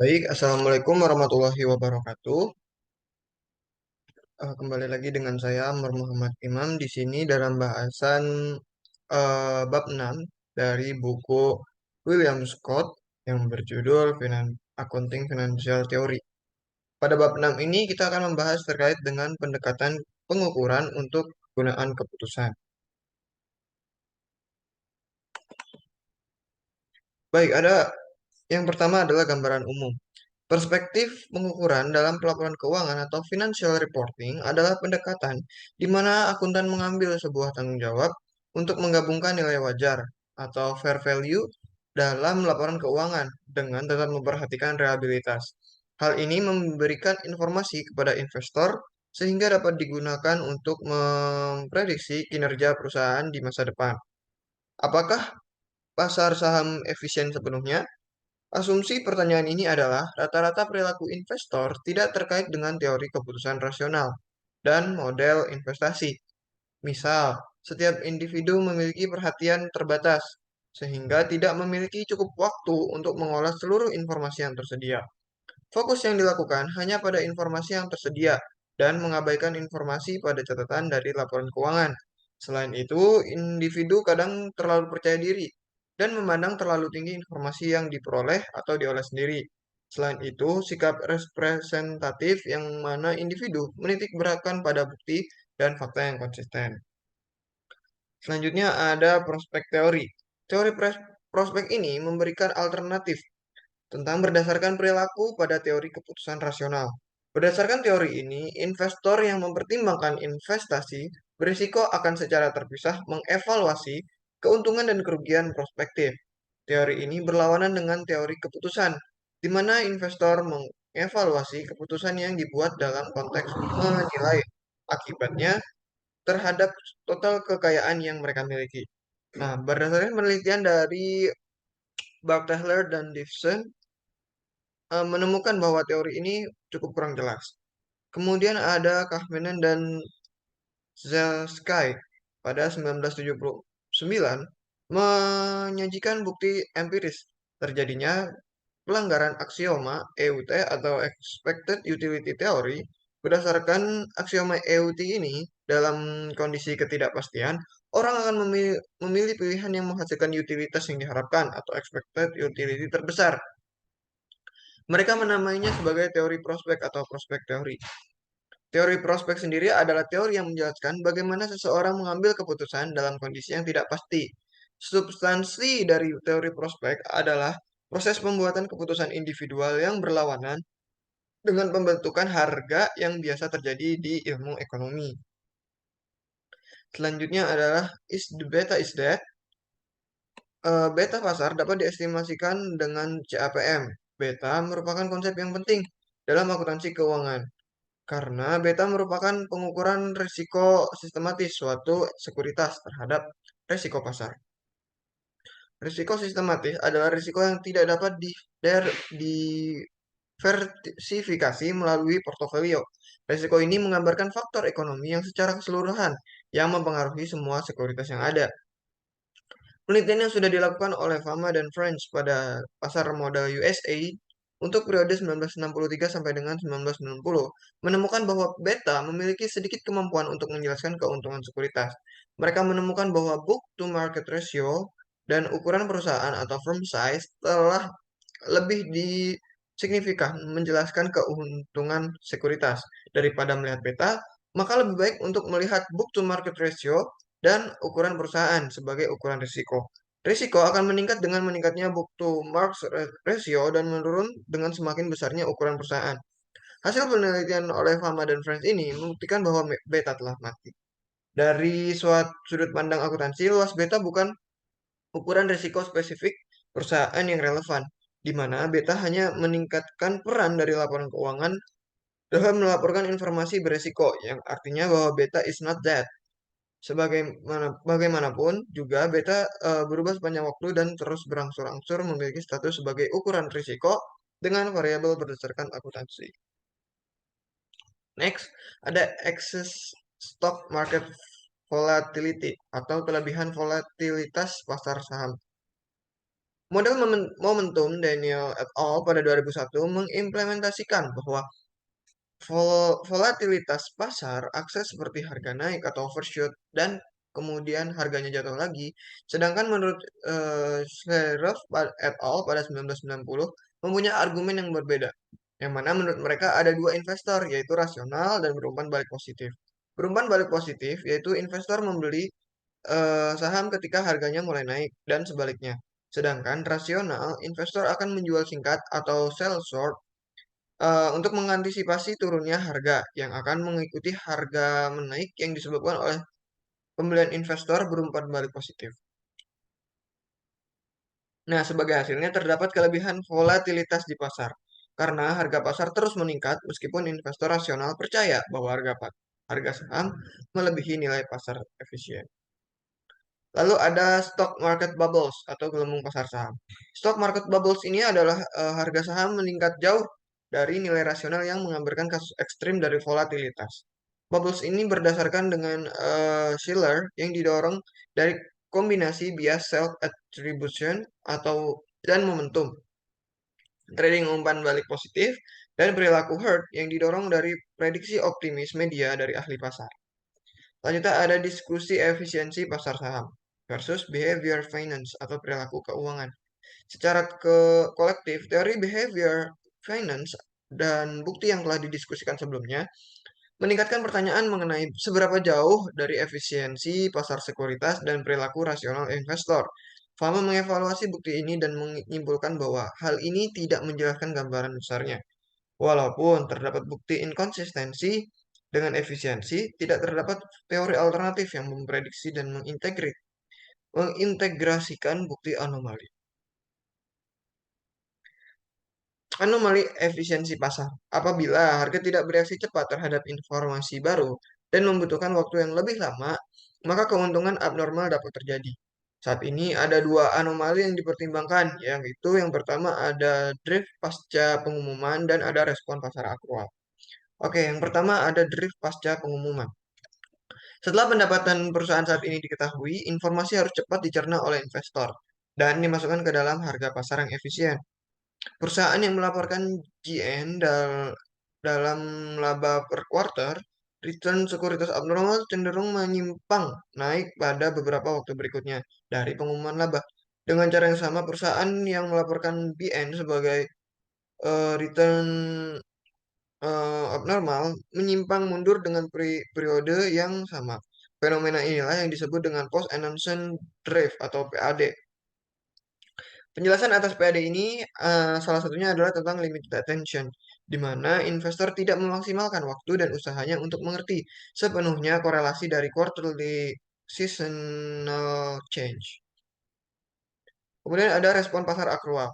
Baik, Assalamualaikum warahmatullahi wabarakatuh. Kembali lagi dengan saya, Amr Muhammad Imam, di sini dalam bahasan bab 6 dari buku William Scott yang berjudul Accounting Financial Theory. Pada bab 6 ini kita akan membahas terkait dengan pendekatan pengukuran untuk penggunaan keputusan. Baik, yang pertama adalah gambaran umum. Perspektif pengukuran dalam pelaporan keuangan atau financial reporting adalah pendekatan di mana akuntan mengambil sebuah tanggung jawab untuk menggabungkan nilai wajar atau fair value dalam laporan keuangan dengan tetap memperhatikan reliabilitas. Hal ini memberikan informasi kepada investor sehingga dapat digunakan untuk memprediksi kinerja perusahaan di masa depan. Apakah pasar saham efisien sepenuhnya? Asumsi pertanyaan ini adalah rata-rata perilaku investor tidak terkait dengan teori keputusan rasional dan model investasi. Misal, setiap individu memiliki perhatian terbatas, sehingga tidak memiliki cukup waktu untuk mengolah seluruh informasi yang tersedia. Fokus yang dilakukan hanya pada informasi yang tersedia dan mengabaikan informasi pada catatan dari laporan keuangan. Selain itu, individu kadang terlalu percaya diri dan memandang terlalu tinggi informasi yang diperoleh atau diolah sendiri. Selain itu, sikap representatif yang mana individu menitik beratkan pada bukti dan fakta yang konsisten. Selanjutnya ada prospek teori. Teori prospek ini memberikan alternatif tentang berdasarkan perilaku pada teori keputusan rasional. Berdasarkan teori ini, investor yang mempertimbangkan investasi berisiko akan secara terpisah mengevaluasi keuntungan dan kerugian prospektif. Teori ini berlawanan dengan teori keputusan, di mana investor mengevaluasi keputusan yang dibuat dalam konteks menilai akibatnya terhadap total kekayaan yang mereka miliki. Nah, berdasarkan penelitian dari Barthelner dan Dixon, menemukan bahwa teori ini cukup kurang jelas. Kemudian ada Kahneman dan Zelsky pada 1979 menyajikan bukti empiris terjadinya pelanggaran aksioma EUT atau Expected Utility Theory. Berdasarkan aksioma EUT ini, dalam kondisi ketidakpastian, orang akan memilih pilihan yang menghasilkan utilitas yang diharapkan atau expected utility terbesar. Mereka menamainya sebagai teori prospek atau prospek teori. Teori prospek sendiri adalah teori yang menjelaskan bagaimana seseorang mengambil keputusan dalam kondisi yang tidak pasti. Substansi dari teori prospek adalah proses pembuatan keputusan individual yang berlawanan dengan pembentukan harga yang biasa terjadi di ilmu ekonomi. Selanjutnya adalah is the beta is that. Beta pasar dapat diestimasikan dengan CAPM. Beta merupakan konsep yang penting dalam akuntansi keuangan. Karena beta merupakan pengukuran risiko sistematis suatu sekuritas terhadap risiko pasar. Risiko sistematis adalah risiko yang tidak dapat diversifikasi melalui portofolio. Risiko ini menggambarkan faktor ekonomi yang secara keseluruhan yang mempengaruhi semua sekuritas yang ada. Penelitian yang sudah dilakukan oleh Fama dan Friends pada pasar modal USA untuk periode 1963 sampai dengan 1990 menemukan bahwa beta memiliki sedikit kemampuan untuk menjelaskan keuntungan sekuritas. Mereka menemukan bahwa book to market ratio dan ukuran perusahaan atau firm size telah lebih signifikan menjelaskan keuntungan sekuritas daripada melihat beta, maka lebih baik untuk melihat book to market ratio dan ukuran perusahaan sebagai ukuran risiko. Risiko akan meningkat dengan meningkatnya book to market ratio dan menurun dengan semakin besarnya ukuran perusahaan. Hasil penelitian oleh Fama dan Friends ini membuktikan bahwa beta telah mati. Dari suatu sudut pandang akuntansi, luas beta bukan ukuran risiko spesifik perusahaan yang relevan, di mana beta hanya meningkatkan peran dari laporan keuangan dalam melaporkan informasi beresiko, yang artinya bahwa beta is not that. Bagaimanapun juga beta berubah sepanjang waktu dan terus berangsur-angsur memiliki status sebagai ukuran risiko dengan variabel berdasarkan akuntansi. Next, ada excess stock market volatility atau kelebihan volatilitas pasar saham. Model momentum Daniel et al. Pada 2001 mengimplementasikan bahwa volatilitas pasar, akses seperti harga naik atau overshoot, dan kemudian harganya jatuh lagi. Sedangkan menurut Sheriff et al. Pada 1990 mempunyai argumen yang berbeda. Yang mana menurut mereka ada dua investor, yaitu rasional dan berumpan balik positif. Berumpan balik positif yaitu investor membeli saham ketika harganya mulai naik dan sebaliknya. Sedangkan rasional, investor akan menjual singkat atau sell short untuk mengantisipasi turunnya harga yang akan mengikuti harga menaik yang disebabkan oleh pembelian investor berumpan balik positif. Nah, sebagai hasilnya terdapat kelebihan volatilitas di pasar karena harga pasar terus meningkat meskipun investor rasional percaya bahwa harga saham melebihi nilai pasar efisien. Lalu ada stock market bubbles atau gelembung pasar saham. Stock market bubbles ini adalah harga saham meningkat jauh dari nilai rasional yang menggambarkan kasus ekstrim dari volatilitas. Bubbles ini berdasarkan dengan Shiller yang didorong dari kombinasi bias self attribution atau dan momentum, trading umpan balik positif, dan perilaku herd yang didorong dari prediksi optimis media dari ahli pasar. Selanjutnya ada diskusi efisiensi pasar saham versus behavior finance atau perilaku keuangan. Secara kolektif, teori behavior finance dan bukti yang telah didiskusikan sebelumnya meningkatkan pertanyaan mengenai seberapa jauh dari efisiensi pasar sekuritas dan perilaku rasional investor. Fama mengevaluasi bukti ini dan menyimpulkan bahwa hal ini tidak menjelaskan gambaran besarnya. Walaupun terdapat bukti inkonsistensi dengan efisiensi, tidak terdapat teori alternatif yang memprediksi dan mengintegrasikan bukti anomali. Anomali efisiensi pasar. Apabila harga tidak bereaksi cepat terhadap informasi baru dan membutuhkan waktu yang lebih lama, maka keuntungan abnormal dapat terjadi. Saat ini ada dua anomali yang dipertimbangkan, yaitu yang pertama ada drift pasca pengumuman dan ada respon pasar aktual. Oke, yang pertama ada drift pasca pengumuman. Setelah pendapatan perusahaan saat ini diketahui, informasi harus cepat dicerna oleh investor dan dimasukkan ke dalam harga pasar yang efisien. Perusahaan yang melaporkan GN dalam laba per kuarter, return sekuritas abnormal cenderung menyimpang naik pada beberapa waktu berikutnya dari pengumuman laba. Dengan cara yang sama, perusahaan yang melaporkan BN sebagai return abnormal menyimpang mundur dengan periode yang sama. Fenomena inilah yang disebut dengan post-announcement drift atau PAD. Penjelasan atas PAD ini salah satunya adalah tentang limited attention, di mana investor tidak memaksimalkan waktu dan usahanya untuk mengerti sepenuhnya korelasi dari quarterly seasonal change. Kemudian ada respon pasar akrual.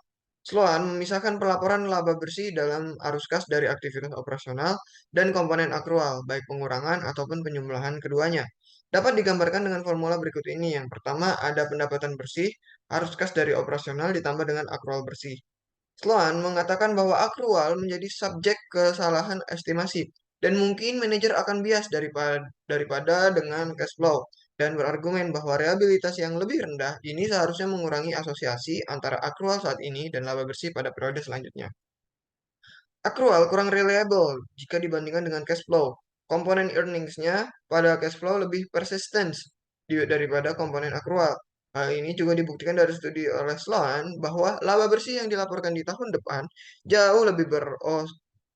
Sloan memisahkan pelaporan laba bersih dalam arus kas dari aktivitas operasional dan komponen akrual, baik pengurangan ataupun penjumlahan keduanya. Dapat digambarkan dengan formula berikut ini. Yang pertama ada pendapatan bersih, arus kas dari operasional ditambah dengan akrual bersih. Sloan mengatakan bahwa akrual menjadi subjek kesalahan estimasi dan mungkin manajer akan bias daripada dengan cash flow dan berargumen bahwa reliabilitas yang lebih rendah ini seharusnya mengurangi asosiasi antara akrual saat ini dan laba bersih pada periode selanjutnya. Akrual kurang reliable jika dibandingkan dengan cash flow. Komponen earnings-nya pada cash flow lebih persistent daripada komponen akrual. Hal ini juga dibuktikan dari studi oleh Sloan bahwa laba bersih yang dilaporkan di tahun depan jauh lebih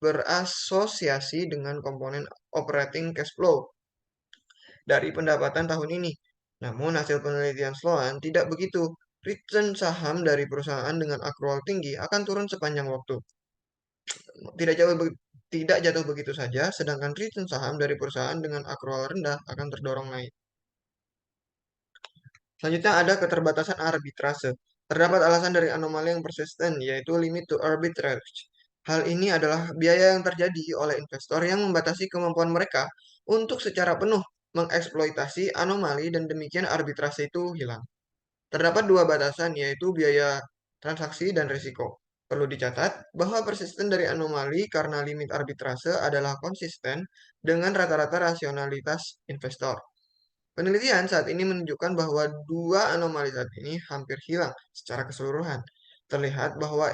berasosiasi dengan komponen operating cash flow dari pendapatan tahun ini. Namun hasil penelitian Sloan tidak begitu. Return saham dari perusahaan dengan akrual tinggi akan turun sepanjang waktu. Tidak jauh tidak jatuh begitu saja, sedangkan return saham dari perusahaan dengan akrual rendah akan terdorong naik. Selanjutnya ada keterbatasan arbitrase. Terdapat alasan dari anomali yang persisten, yaitu limit to arbitrage. Hal ini adalah biaya yang terjadi oleh investor yang membatasi kemampuan mereka untuk secara penuh mengeksploitasi anomali dan demikian arbitrase itu hilang. Terdapat dua batasan, yaitu biaya transaksi dan risiko. Perlu dicatat bahwa persisten dari anomali karena limit arbitrase adalah konsisten dengan rata-rata rasionalitas investor. Penelitian saat ini menunjukkan bahwa dua anomali saat ini hampir hilang secara keseluruhan. terlihat bahwa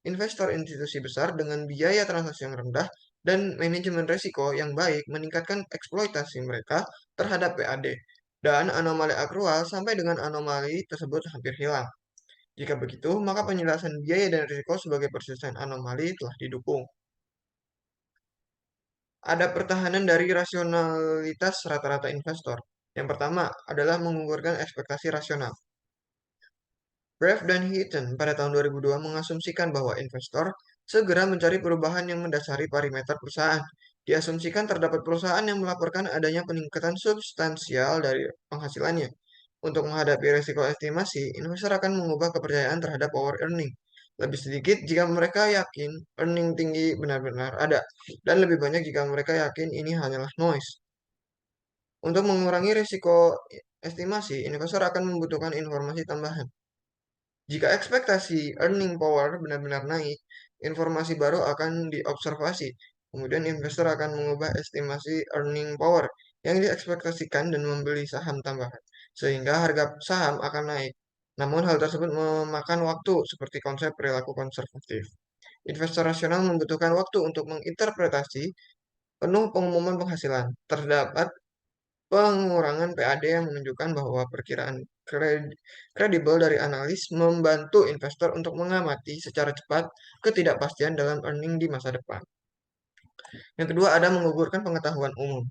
investor institusi besar dengan biaya transaksi yang rendah dan manajemen risiko yang baik meningkatkan eksploitasi mereka terhadap PAD, dan anomali akrual sampai dengan anomali tersebut hampir hilang. Jika begitu, maka penjelasan biaya dan risiko sebagai persisten anomali telah didukung. Ada pertahanan dari rasionalitas rata-rata investor. Yang pertama adalah mengukurkan ekspektasi rasional. Brave dan Heaton pada tahun 2002 mengasumsikan bahwa investor segera mencari perubahan yang mendasari parameter perusahaan. Diasumsikan terdapat perusahaan yang melaporkan adanya peningkatan substansial dari penghasilannya. Untuk menghadapi risiko estimasi, investor akan mengubah kepercayaan terhadap power earning. Lebih sedikit jika mereka yakin earning tinggi benar-benar ada, dan lebih banyak jika mereka yakin ini hanyalah noise. Untuk mengurangi risiko estimasi, investor akan membutuhkan informasi tambahan. Jika ekspektasi earning power benar-benar naik, informasi baru akan diobservasi. Kemudian investor akan mengubah estimasi earning power yang diekspektasikan dan membeli saham tambahan, sehingga harga saham akan naik. Namun hal tersebut memakan waktu seperti konsep perilaku konservatif. Investor rasional membutuhkan waktu untuk menginterpretasi penuh pengumuman penghasilan. Terdapat pengurangan PAD yang menunjukkan bahwa perkiraan kredibel dari analis membantu investor untuk mengamati secara cepat ketidakpastian dalam earning di masa depan. Yang kedua ada menggugurkan pengetahuan umum.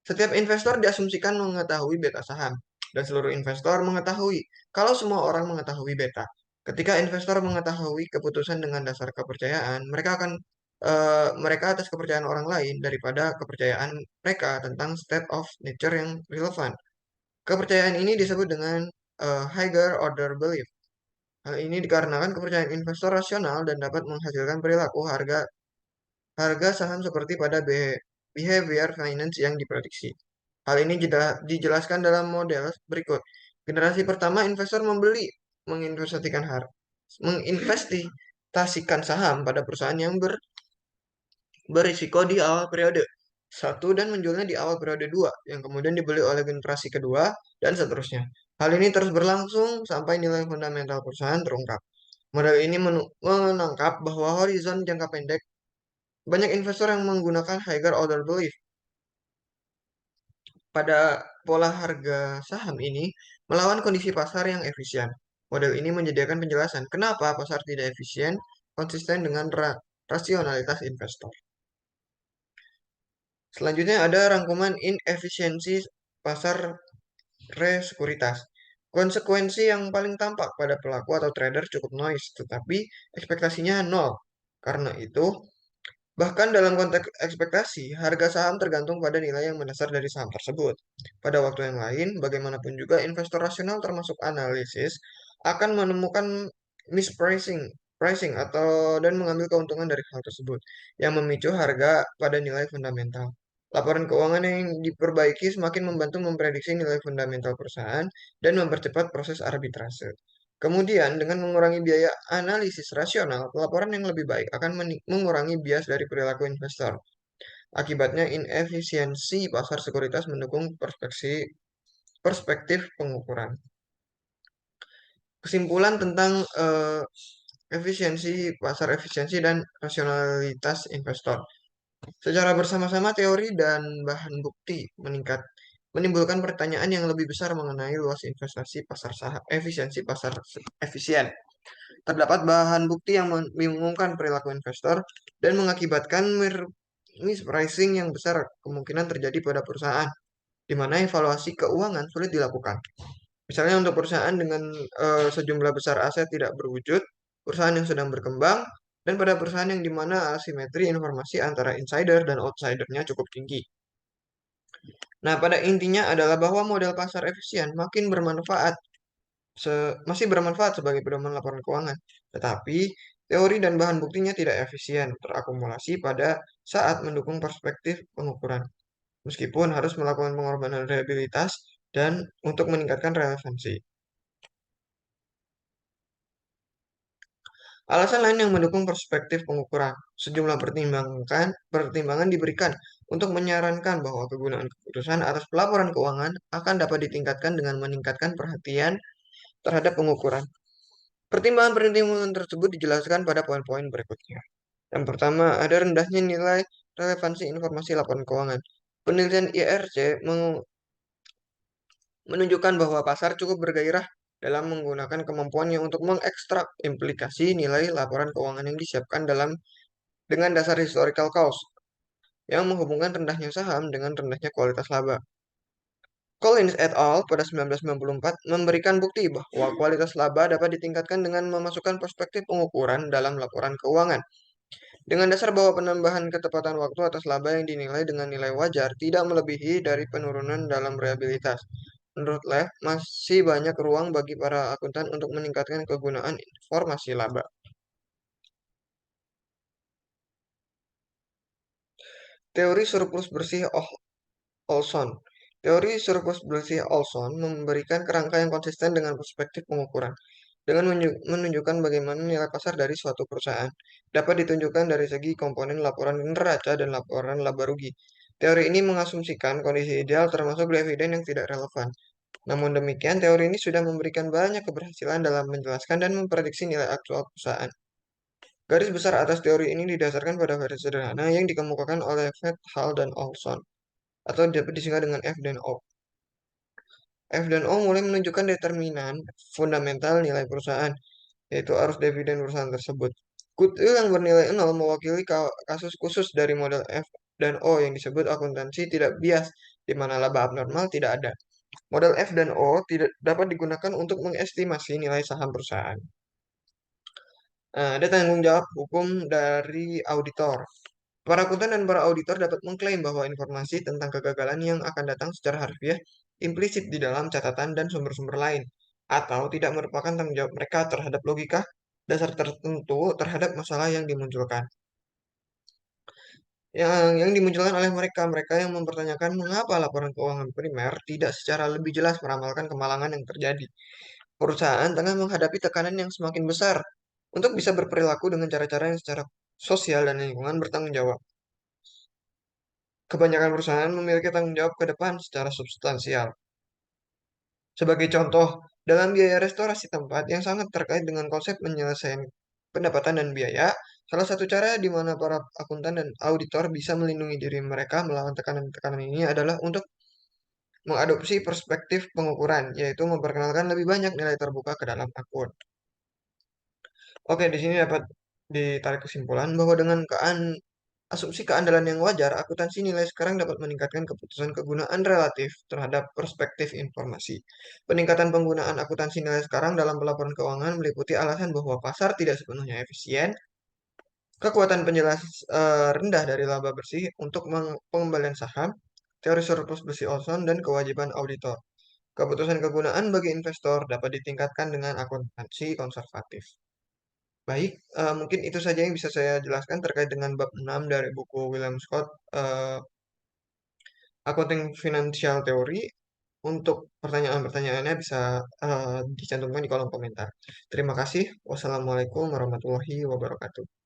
Setiap investor diasumsikan mengetahui beta saham, dan seluruh investor mengetahui kalau semua orang mengetahui beta. Ketika investor mengetahui keputusan dengan dasar kepercayaan, mereka atas kepercayaan orang lain daripada kepercayaan mereka tentang state of nature yang relevan. Kepercayaan ini disebut dengan higher order belief. Hal ini dikarenakan kepercayaan investor rasional dan dapat menghasilkan perilaku harga harga saham seperti pada behavior finance yang diprediksi. Hal ini dijelaskan dalam model berikut. Generasi pertama investor menginvestasikan saham pada perusahaan yang berisiko di awal periode satu dan menjualnya di awal periode 2, yang kemudian dibeli oleh generasi kedua, dan seterusnya. Hal ini terus berlangsung sampai nilai fundamental perusahaan terungkap. Model ini menangkap bahwa horizon jangka pendek banyak investor yang menggunakan higher order belief pada pola harga saham ini melawan kondisi pasar yang efisien. Model ini menyediakan penjelasan kenapa pasar tidak efisien konsisten dengan rasionalitas investor. Selanjutnya ada rangkuman inefisiensi pasar resekuritas. Konsekuensi yang paling tampak pada pelaku atau trader cukup noise, tetapi ekspektasinya nol. Karena itu, bahkan dalam konteks ekspektasi, harga saham tergantung pada nilai yang mendasar dari saham tersebut. Pada waktu yang lain, bagaimanapun juga investor rasional termasuk analisis akan menemukan pricing atau dan mengambil keuntungan dari hal tersebut yang memicu harga pada nilai fundamental. Laporan keuangan yang diperbaiki semakin membantu memprediksi nilai fundamental perusahaan dan mempercepat proses arbitrase. Kemudian, dengan mengurangi biaya analisis rasional, laporan yang lebih baik akan mengurangi bias dari perilaku investor. Akibatnya, inefisiensi pasar sekuritas mendukung perspektif pengukuran. Kesimpulan tentang efisiensi dan rasionalitas investor. Secara bersama-sama teori dan bahan bukti menimbulkan pertanyaan yang lebih besar mengenai luas investasi pasar saham, efisiensi pasar efisien. Terdapat bahan bukti yang membingungkan perilaku investor dan mengakibatkan mispricing yang besar kemungkinan terjadi pada perusahaan, di mana evaluasi keuangan sulit dilakukan. Misalnya untuk perusahaan dengan sejumlah besar aset tidak berwujud, perusahaan yang sedang berkembang, dan pada perusahaan yang dimana asimetri informasi antara insider dan outsidernya cukup tinggi. Nah, pada intinya adalah bahwa model pasar efisien masih bermanfaat sebagai pedoman laporan keuangan, tetapi teori dan bahan buktinya tidak efisien terakumulasi pada saat mendukung perspektif pengukuran, meskipun harus melakukan pengorbanan reliabilitas dan untuk meningkatkan relevansi. Alasan lain yang mendukung perspektif pengukuran, sejumlah pertimbangan diberikan untuk menyarankan bahwa kegunaan keputusan atas pelaporan keuangan akan dapat ditingkatkan dengan meningkatkan perhatian terhadap pengukuran. Pertimbangan-pertimbangan tersebut dijelaskan pada poin-poin berikutnya. Yang pertama, ada rendahnya nilai relevansi informasi laporan keuangan. Penelitian IRC menunjukkan bahwa pasar cukup bergairah dalam menggunakan kemampuannya untuk mengekstrak implikasi nilai laporan keuangan yang disiapkan dengan dasar historical cause yang menghubungkan rendahnya saham dengan rendahnya kualitas laba. Collins et al. Pada 1994 memberikan bukti bahwa kualitas laba dapat ditingkatkan dengan memasukkan perspektif pengukuran dalam laporan keuangan. Dengan dasar bahwa penambahan ketepatan waktu atas laba yang dinilai dengan nilai wajar tidak melebihi dari penurunan dalam reliabilitas. Menurut Lev, masih banyak ruang bagi para akuntan untuk meningkatkan kegunaan informasi laba. Teori surplus bersih Olson. Teori surplus bersih Olson memberikan kerangka yang konsisten dengan perspektif pengukuran, dengan menunjukkan bagaimana nilai pasar dari suatu perusahaan dapat ditunjukkan dari segi komponen laporan neraca dan laporan laba rugi. Teori ini mengasumsikan kondisi ideal termasuk dividen yang tidak relevan. Namun demikian, teori ini sudah memberikan banyak keberhasilan dalam menjelaskan dan memprediksi nilai aktual perusahaan. Garis besar atas teori ini didasarkan pada garis sederhana yang dikemukakan oleh Fett, Hall, dan Olson, atau dapat disingkat dengan F dan O. F dan O mulai menunjukkan determinan fundamental nilai perusahaan, yaitu arus dividen perusahaan tersebut. Goodwill yang bernilai 0 mewakili kasus khusus dari model F dan O yang disebut akuntansi tidak bias, di mana laba abnormal tidak ada. Model F dan O tidak dapat digunakan untuk mengestimasi nilai saham perusahaan. Ada tanggung jawab hukum dari auditor. Para akuntan dan para auditor dapat mengklaim bahwa informasi tentang kegagalan yang akan datang secara harfiah implisit di dalam catatan dan sumber-sumber lain, atau tidak merupakan tanggung jawab mereka terhadap logika dasar tertentu terhadap masalah yang dimunculkan. Yang dimunculkan oleh mereka yang mempertanyakan mengapa laporan keuangan primer tidak secara lebih jelas meramalkan kemalangan yang terjadi. Perusahaan tengah menghadapi tekanan yang semakin besar untuk bisa berperilaku dengan cara-cara yang secara sosial dan lingkungan bertanggung jawab. Kebanyakan perusahaan memiliki tanggung jawab ke depan secara substansial. Sebagai contoh, dalam biaya restorasi tempat yang sangat terkait dengan konsep penyelesaian pendapatan dan biaya, salah satu cara di mana para akuntan dan auditor bisa melindungi diri mereka melawan tekanan-tekanan ini adalah untuk mengadopsi perspektif pengukuran, yaitu memperkenalkan lebih banyak nilai terbuka ke dalam akun. Oke, di sini dapat ditarik kesimpulan bahwa dengan asumsi keandalan yang wajar, akuntansi nilai sekarang dapat meningkatkan keputusan kegunaan relatif terhadap perspektif informasi. Peningkatan penggunaan akuntansi nilai sekarang dalam pelaporan keuangan meliputi alasan bahwa pasar tidak sepenuhnya efisien, kekuatan penjelas rendah dari laba bersih untuk pengembalian saham, teori surplus bersih Olson, dan kewajiban auditor. Keputusan kegunaan bagi investor dapat ditingkatkan dengan akuntansi konservatif. Baik, mungkin itu saja yang bisa saya jelaskan terkait dengan bab 6 dari buku William Scott, Accounting Financial Theory. Untuk pertanyaan-pertanyaannya bisa dicantumkan di kolom komentar. Terima kasih. Wassalamualaikum warahmatullahi wabarakatuh.